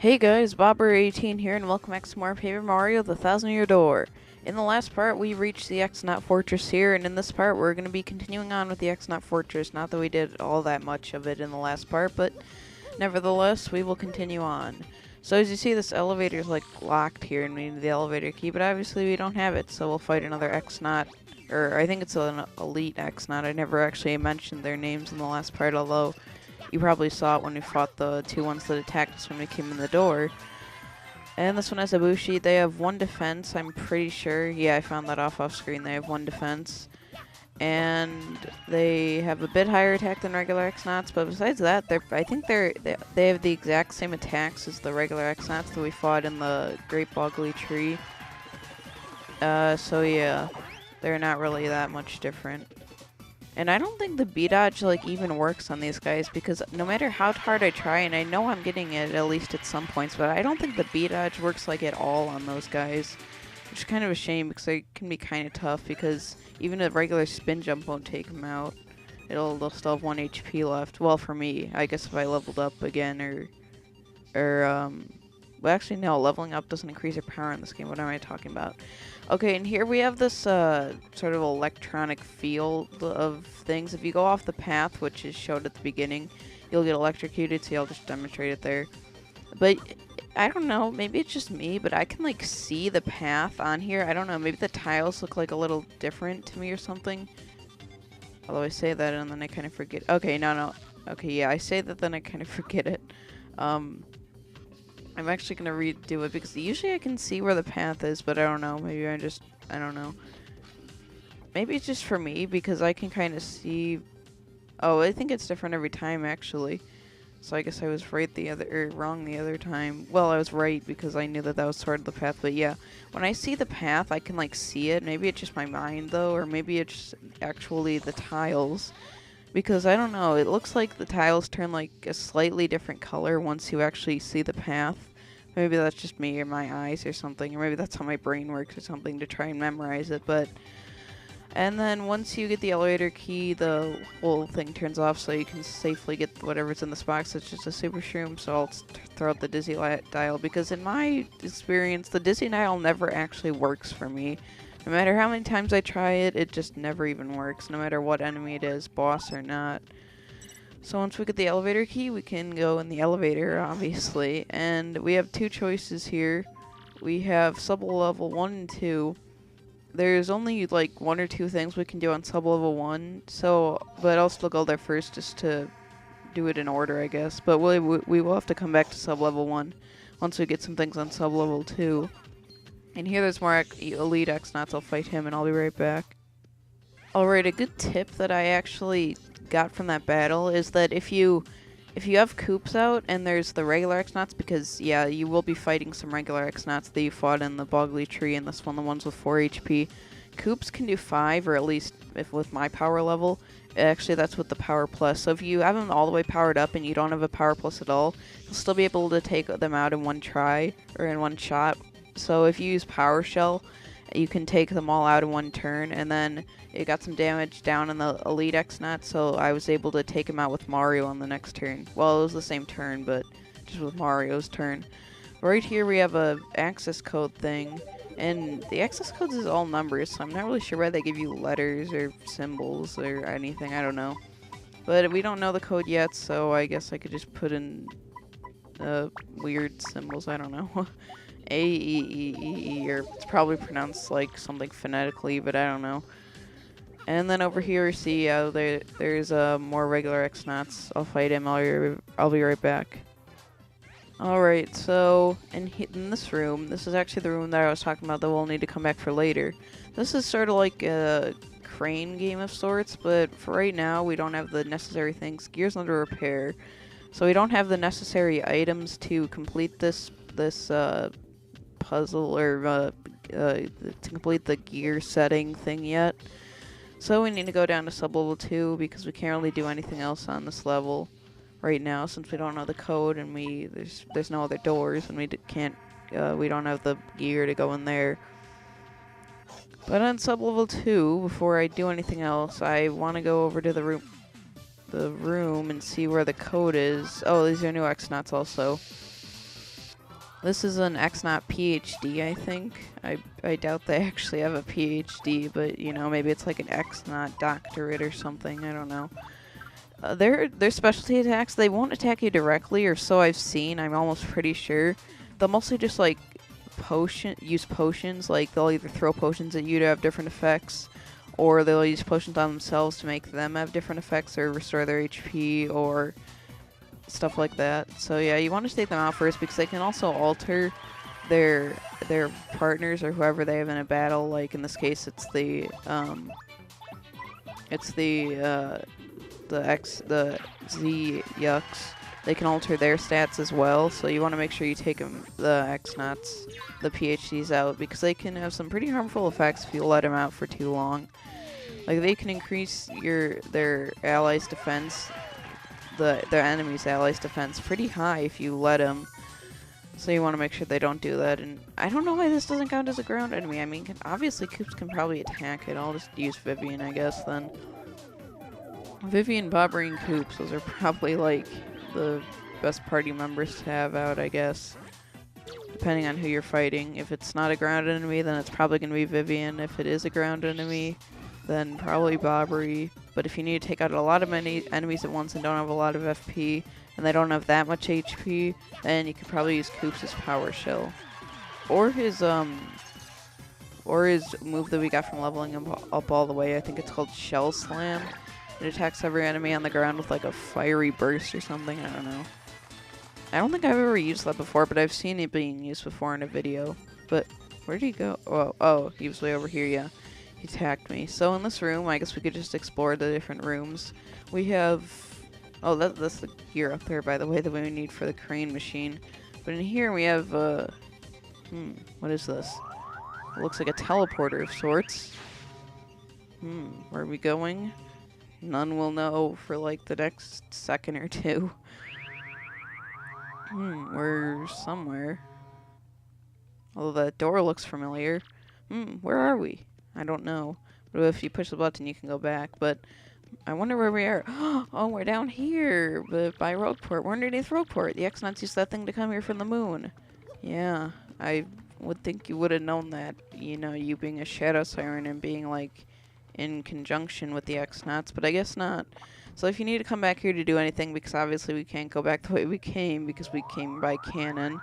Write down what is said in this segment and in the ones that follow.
Hey guys, Bobber18 here, and welcome back to more Paper Mario: The Thousand-Year Door. In the last part, we reached the X-Naut Fortress here, and in this part, we're going to be continuing on with the X-Naut Fortress. Not that we did all that much of it in the last part, but nevertheless, we will continue on. So as you see, this elevator is like locked here, and we need the elevator key, but obviously we don't have it, so we'll fight another X-Naut. Or I think it's an elite X-Naut. I never actually mentioned their names in the last part, although you probably saw it when we fought the two ones that attacked us when we came in the door. And this one has a Bushi. They have one defense, I'm pretty sure. Yeah, I found that off screen. They have one defense. And they have a bit higher attack than regular X-Nauts, but besides that, I think they have the exact same attacks as the regular X-Nauts that we fought in the Great Boggly Tree. So yeah, they're not really that much different. And I don't think the B-dodge, like, even works on these guys, because no matter how hard I try, and I know I'm getting it at least at some points, but I don't think the B-dodge works, like, at all on those guys. Which is kind of a shame, because it can be kind of tough, because even a regular spin jump won't take them out. They'll still have 1 HP left. Well, for me, I guess if I leveled up again, well, actually, no, leveling up doesn't increase your power in this game. What am I talking about? Okay, and here we have this sort of electronic field of things. If you go off the path, which is showed at the beginning, you'll get electrocuted, so I'll just demonstrate it there. But I don't know, maybe it's just me, but I can, like, see the path on here. I don't know, maybe the tiles look, like, a little different to me or something. Although I say that and then I kind of forget. Okay, no. Okay, yeah, I say that, then I kind of forget it. I'm actually going to redo it, because usually I can see where the path is, but I don't know. Maybe I don't know. Maybe it's just for me, because I can kind of see. Oh, I think it's different every time, actually. So I guess I was wrong the other time. Well, I was right, because I knew that was sort of the path, but yeah. When I see the path, I can, like, see it. Maybe it's just my mind, though, or maybe it's actually the tiles. Because, I don't know, it looks like the tiles turn, like, a slightly different color once you actually see the path. Maybe that's just me or my eyes or something, or maybe that's how my brain works or something to try and memorize it, but. And then once you get the elevator key, the whole thing turns off so you can safely get whatever's in this box. It's just a super shroom, so I'll throw out the dizzy dial, because in my experience, the dizzy dial never actually works for me. No matter how many times I try it, it just never even works, no matter what enemy it is, boss or not. So once we get the elevator key, we can go in the elevator, obviously. And we have two choices here. We have sub-level 1 and 2. There's only, like, 1 or 2 things we can do on sub-level 1. But I'll still go there first just to do it in order, I guess. But we will have to come back to sub-level 1 once we get some things on sub-level 2. And here there's more elite X-Nauts. I'll fight him and I'll be right back. Alright, a good tip that I actually got from that battle is that if you have Koops out and there's the regular X-Nauts, because yeah, you will be fighting some regular X-Nauts that you fought in the Boggly Tree and this one, the ones with 4 HP. Koops can do 5, or at least if with my power level. Actually, that's with the power plus. So if you have them all the way powered up and you don't have a power plus at all, you'll still be able to take them out in one try or in one shot. So if you use Power Shell, you can take them all out in one turn, and then it got some damage down in the Elite X-Naut, so I was able to take him out with Mario on the next turn. Well, it was the same turn, but just with Mario's turn. Right here we have a access code thing, and the access codes is all numbers, so I'm not really sure why they give you letters or symbols or anything, I don't know. But we don't know the code yet, so I guess I could just put in weird symbols, I don't know. A, E, E, E, E, or it's probably pronounced like something phonetically, but I don't know. And then over here, see, there's more regular X-Nauts. I'll fight him. I'll be right back. Alright, so in this room, this is actually the room that I was talking about that we'll need to come back for later. This is sort of like a crane game of sorts, but for right now, we don't have the necessary things. Gear's under repair, so we don't have the necessary items to complete this puzzle, or to complete the gear setting thing yet. So we need to go down to sub-level 2, because we can't really do anything else on this level right now, since we don't know the code, and there's no other doors, and we don't have the gear to go in there. But on sub-level 2, before I do anything else, I want to go over to the room and see where the code is. Oh, these are new X-Nauts also. This is an X-Naut PhD, I think. I doubt they actually have a PhD, but, you know, maybe it's like an X-Naut doctorate or something. I don't know. Their specialty attacks, they won't attack you directly, or so I've seen. I'm almost pretty sure. They'll mostly just, like, use potions. Like, they'll either throw potions at you to have different effects, or they'll use potions on themselves to make them have different effects, or restore their HP, or stuff like that. So yeah, you want to take them out first because they can also alter their partners or whoever they have in a battle. Like in this case, it's the Z Yucks. They can alter their stats as well. So you want to make sure you take the X-Nauts, the PhDs out, because they can have some pretty harmful effects if you let them out for too long. Like they can increase their allies' defense. The enemy's allies' defense pretty high if you let them. So you want to make sure they don't do that. And I don't know why this doesn't count as a ground enemy. I mean, obviously Coops can probably attack it. I'll just use Vivian, I guess, then. Vivian, Bobbery, and Coops, those are probably, like, the best party members to have out, I guess. Depending on who you're fighting. If it's not a ground enemy, then it's probably going to be Vivian. If it is a ground enemy, then probably Bobbery. But if you need to take out a lot of enemies at once and don't have a lot of FP, and they don't have that much HP, then you could probably use Coops' Power Shell. Or his move that we got from leveling him up all the way. I think it's called Shell Slam. It attacks every enemy on the ground with like a fiery burst or something, I don't know. I don't think I've ever used that before, but I've seen it being used before in a video. But where did he go? Oh, he was way over here, yeah. He attacked me. So in this room, I guess we could just explore the different rooms. We have... Oh, that's the gear up there, by the way, that we need for the crane machine. But in here we have, what is this? It looks like a teleporter of sorts. Where are we going? None will know for, like, the next second or two. We're somewhere. Although that door looks familiar. Where are we? I don't know. But if you push the button, you can go back. But I wonder where we are. Oh, we're down here by Rogueport. We're underneath Rogueport. The X-Nauts used that thing to come here from the moon. Yeah, I would think you would have known that. You know, you being a Shadow Siren and being, like, in conjunction with the X-Nauts. But I guess not. So if you need to come back here to do anything, because obviously we can't go back the way we came because we came by cannon,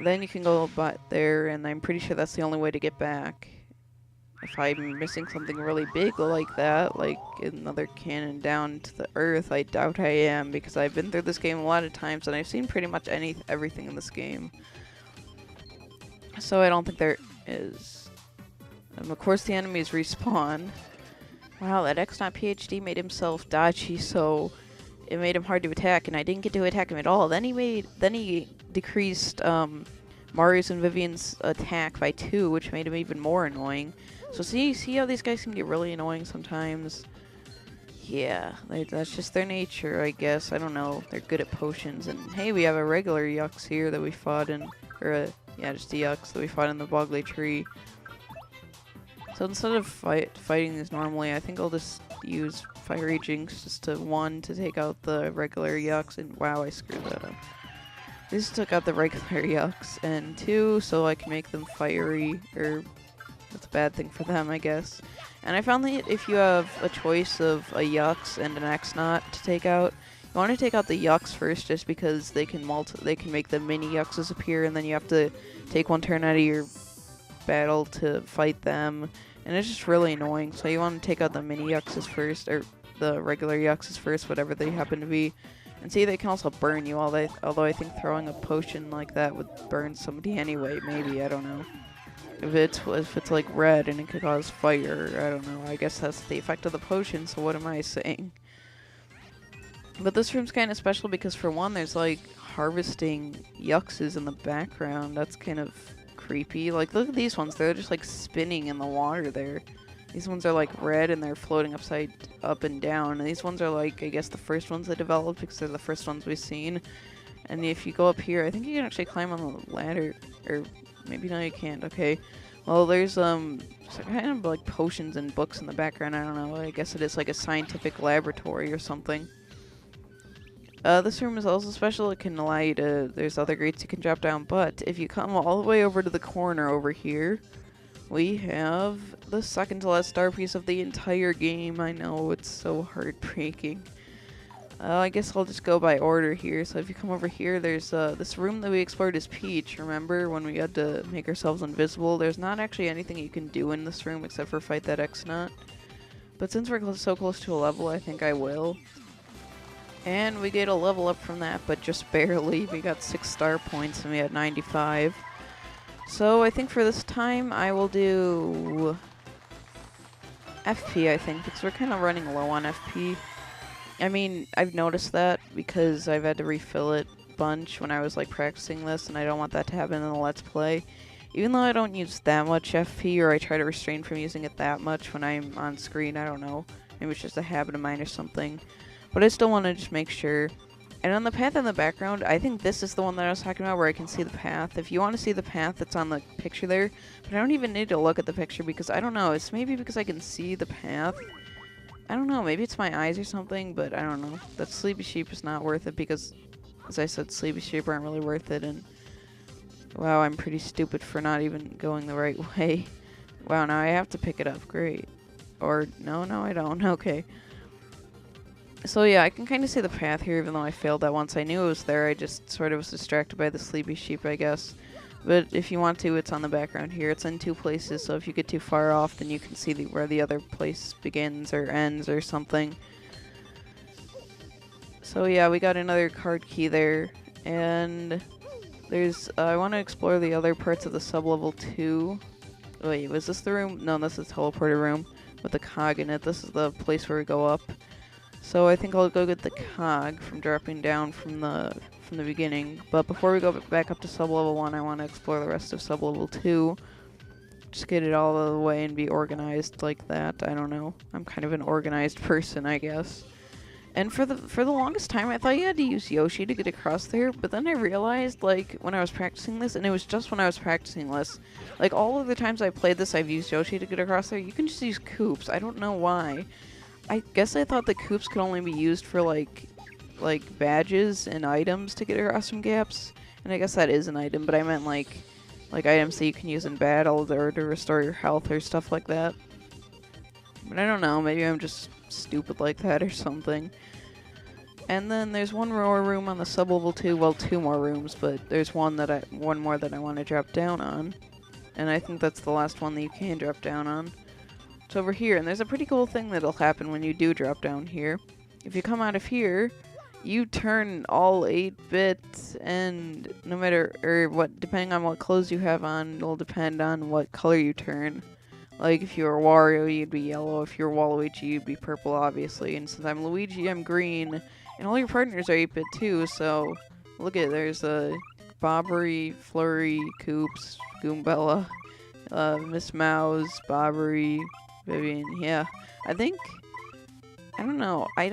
then you can go there, and I'm pretty sure that's the only way to get back. If I'm missing something really big like that, like another cannon down to the earth, I doubt I am, because I've been through this game a lot of times, and I've seen pretty much everything in this game. So I don't think there is. Of course the enemies respawn. Wow, that X-Naut PhD made himself dodgy, so it made him hard to attack, and I didn't get to attack him at all. Then he decreased Marius and Vivian's attack by 2, which made him even more annoying. So see how these guys can get really annoying sometimes? Yeah, that's just their nature, I guess. I don't know. They're good at potions. And hey, we have a regular Yucks here that we fought in, yeah, just the Yucks that we fought in the Boggly Tree. So instead of fighting these normally, I think I'll just use Fiery Jinx just to take out the regular Yucks. And wow, I screwed that up. This took out the regular Yucks, and 2, so I can make them fiery, or that's a bad thing for them, I guess. And I found that if you have a choice of a Yucks and an X-Naut to take out, you want to take out the Yucks first, just because they can make the mini Yuckses appear, and then you have to take one turn out of your battle to fight them, and it's just really annoying. So you want to take out the mini Yuckses first, or the regular Yuckses first, whatever they happen to be. And see, they can also burn you, although I think throwing a potion like that would burn somebody anyway, maybe, I don't know. If it's like red and it could cause fire, I don't know. I guess that's the effect of the potion, so what am I saying? But this room's kind of special because, for one, there's like harvesting Yuckses in the background. That's kind of creepy. Like, look at these ones. They're just like spinning in the water there. These ones are like red and they're floating up and down. And these ones are like, I guess, the first ones they developed because they're the first ones we've seen. And if you go up here, I think you can actually climb on the ladder. Or maybe no, you can't. Okay. Well, there's kind of like potions and books in the background. I don't know. I guess it is like a scientific laboratory or something. This room is also special. It can allow you to, there's other grates you can drop down, but if you come all the way over to the corner over here, we have the second to last star piece of the entire game. I know, it's so heartbreaking. I guess I'll just go by order here. So if you come over here, there's this room that we explored as Peach. Remember when we had to make ourselves invisible? There's not actually anything you can do in this room except for fight that X-Naut. But since we're so close to a level, I think I will. And we get a level up from that, but just barely. We got 6 star points and we had 95. So I think for this time, I will do FP, I think, because we're kind of running low on FP. I mean, I've noticed that because I've had to refill it a bunch when I was like practicing this, and I don't want that to happen in the Let's Play. Even though I don't use that much FP, or I try to refrain from using it that much when I'm on screen, I don't know. Maybe it's just a habit of mine or something. But I still want to just make sure. And on the path in the background, I think this is the one that I was talking about where I can see the path. If you want to see the path, it's on the picture there. But I don't even need to look at the picture because I don't know. It's maybe because I can see the path. I don't know. Maybe it's my eyes or something, but I don't know. That Sleepy Sheep is not worth it because, as I said, Sleepy Sheep aren't really worth it. And wow, I'm pretty stupid for not even going the right way. Wow, now I have to pick it up. Great. Or, no, I don't. Okay. So yeah, I can kind of see the path here, even though I failed that once. I knew it was there, I just sort of was distracted by the Sleepy Sheep, I guess. But if you want to, it's on the background here. It's in 2 places, so if you get too far off, then you can see where the other place begins or ends or something. So yeah, we got another card key there, and there's, I want to explore the other parts of the sub-level 2. Wait, was this the room? No, this is the teleporter room with the cog in it. This is the place where we go up. So I think I'll go get the cog from dropping down from the beginning. But before we go back up to sub-level 1, I want to explore the rest of sub-level 2. Just get it all out of the way and be organized like that. I don't know. I'm kind of an organized person, I guess. And for the longest time, I thought you had to use Yoshi to get across there. But then I realized, like, when I was practicing this, and it was just when I was practicing this, like, all of the times I played this, I've used Yoshi to get across there. You can just use Koops. I don't know why. I guess I thought the Koops could only be used for, like badges and items to get across some gaps. And I guess that is an item, but I meant, like items that you can use in battle or to restore your health or stuff like that. But I don't know, maybe I'm just stupid like that or something. And then there's one more room on the sub-level 2, well, 2 more rooms, but there's one more that I want to drop down on. And I think that's the last one that you can drop down on. It's over here, and there's a pretty cool thing that'll happen when you do drop down here. If you come out of here, you turn all 8-bit, and no matter, or what, depending on what clothes you have on, it'll depend on what color you turn. Like, if you're Wario, you'd be yellow. If you're Waluigi, you'd be purple, obviously. And since I'm Luigi, I'm green. And all your partners are 8-bit, too, so look at it. There's Bobbery, Flurry, Koops, Goombella, Miss Mouse, Bobbery, Vivian. Yeah, I don't know. I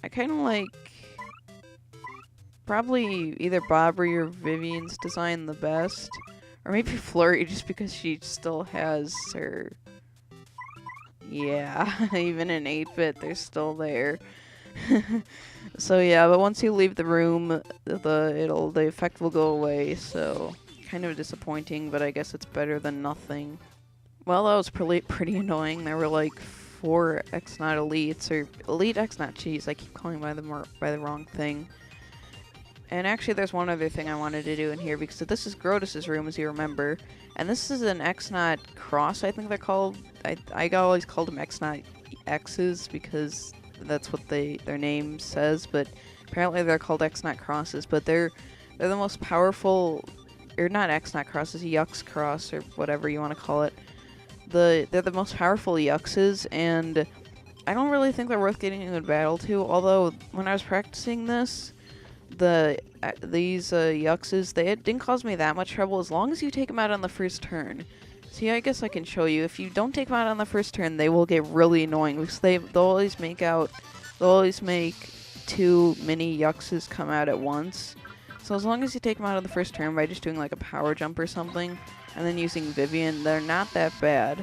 kind of like probably either Bobbery or Vivian's design the best. Or maybe Flurry, just because she still has her... Yeah, even in 8-bit, they're still there. So yeah, but once you leave the room, the effect will go away, so kind of disappointing, but I guess it's better than nothing. Well, that was pretty annoying. There were like 4 X-Naut elites, or Elite X-Naut, jeez, I keep calling by the wrong thing. And actually, there's one other thing I wanted to do in here, because this is Grotus's room, as you remember. And this is an X-Naut Cross, I think they're called. I always called them X-Naut X's, because that's what their name says. But apparently they're called X-Naut Crosses. But they're the most powerful, or not X-Naut Crosses, Yux Cross, or whatever you want to call it. They're the most powerful Yuxes, and I don't really think they're worth getting into battle to. Although, when I was practicing this, these Yuxes, they didn't cause me that much trouble as long as you take them out on the first turn. See, I guess I can show you. If you don't take them out on the first turn, they will get really annoying because they'll always make 2 mini Yuxes come out at once. So as long as you take them out on the first turn by just doing like a power jump or something, and then using Vivian, they're not that bad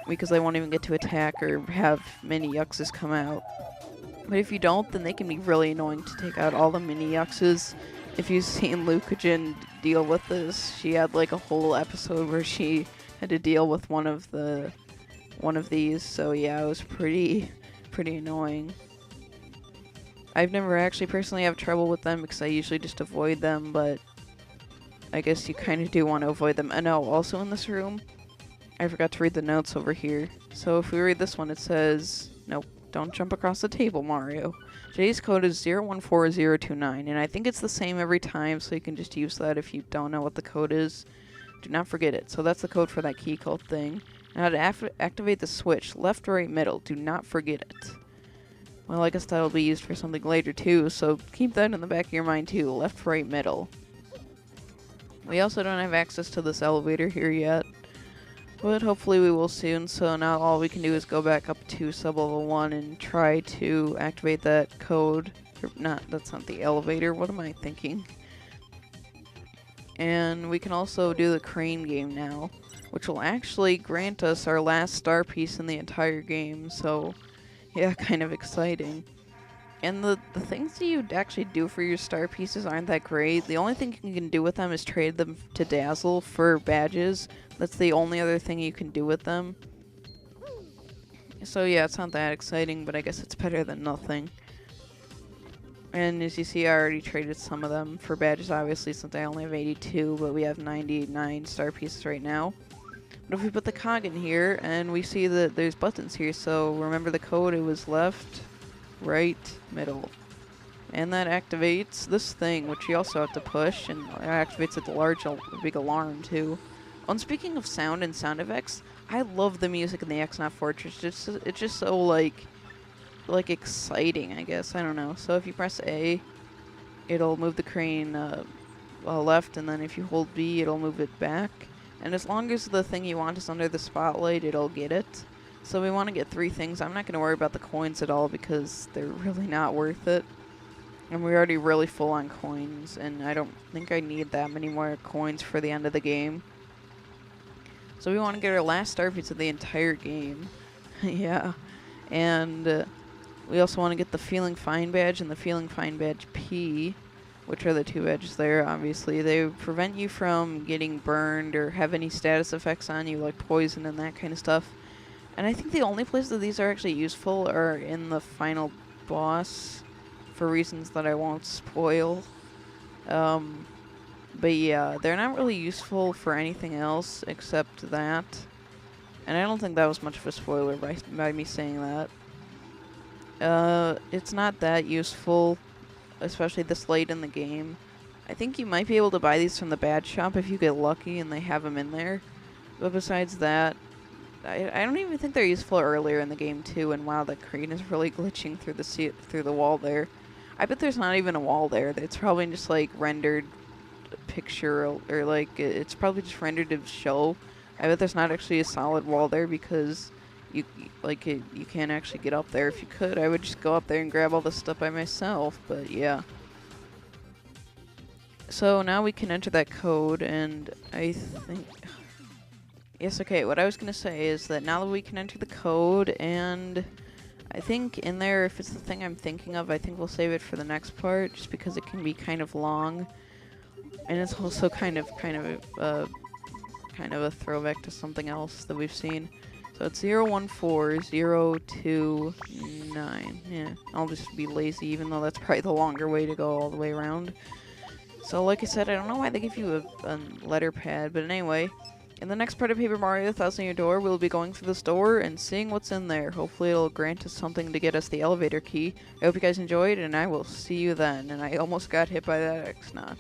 because they won't even get to attack or have many Yuxes come out. But if you don't, then they can be really annoying to take out all the mini yuxes. If you've seen Lucajin deal with this, she had like a whole episode where she had to deal with one of these. So yeah, it was pretty annoying. I've never actually personally have trouble with them because I usually just avoid them, but I guess you kind of do want to avoid them. And oh, also in this room, I forgot to read the notes over here. So if we read this one, it says, nope, don't jump across the table, Mario. Today's code is 014029, and I think it's the same every time, so you can just use that if you don't know what the code is. Do not forget it. So that's the code for that key code thing. Now to activate the switch, left, right, middle. Do not forget it. Well, I guess that'll be used for something later too, so keep that in the back of your mind too. Left, right, middle. We also don't have access to this elevator here yet, but hopefully we will soon. So now all we can do is go back up to sub-level 1 and try to activate that code. That's not the elevator. What am I thinking? And we can also do the crane game now, which will actually grant us our last star piece in the entire game. So yeah, kind of exciting. And the things that you actually do for your star pieces aren't that great. The only thing you can do with them is trade them to Dazzle for badges. That's the only other thing you can do with them. So yeah, it's not that exciting, but I guess it's better than nothing. And as you see, I already traded some of them for badges, obviously, since I only have 82, but we have 99 star pieces right now. But if we put the cog in here, and we see that there's buttons here, so remember the code, it was left, right, middle. And that activates this thing, which you also have to push, and it activates a big alarm too. And speaking of sound and sound effects, I love the music in the X-Naut Fortress. It's just so like exciting, I guess. I don't know. So if you press A, it'll move the crane left, and then if you hold B, it'll move it back. And as long as the thing you want is under the spotlight, it'll get it. So we want to get 3 things. I'm not going to worry about the coins at all because they're really not worth it. And we're already really full on coins, and I don't think I need that many more coins for the end of the game. So we want to get our last star piece of the entire game. Yeah. And we also want to get the Feeling Fine badge and the Feeling Fine badge P, which are the 2 badges there, obviously. They prevent you from getting burned or have any status effects on you, like poison and that kind of stuff. And I think the only place that these are actually useful are in the final boss, for reasons that I won't spoil. But yeah, they're not really useful for anything else except that. And I don't think that was much of a spoiler by me saying that. It's not that useful, especially this late in the game. I think you might be able to buy these from the badge shop if you get lucky and they have them in there. But besides that, I don't even think they're useful earlier in the game too. And wow, that crane is really glitching through the wall there. I bet there's not even a wall there. It's probably just like rendered picture, or like it's probably just rendered to show. I bet there's not actually a solid wall there because you can't actually get up there. If you could, I would just go up there and grab all this stuff by myself, but yeah. So now we can enter that code, and I think... Yes, okay, what I was going to say is that now that we can enter the code, and I think in there, if it's the thing I'm thinking of, I think we'll save it for the next part, just because it can be kind of long. And it's also kind of a throwback to something else that we've seen. So it's 014029. Yeah, I'll just be lazy, even though that's probably the longer way to go all the way around. So like I said, I don't know why they give you a letter pad, but anyway, in the next part of Paper Mario: 1,000 Year Door, we'll be going through this door and seeing what's in there. Hopefully it'll grant us something to get us the elevator key. I hope you guys enjoyed, and I will see you then. And I almost got hit by that X-Naut.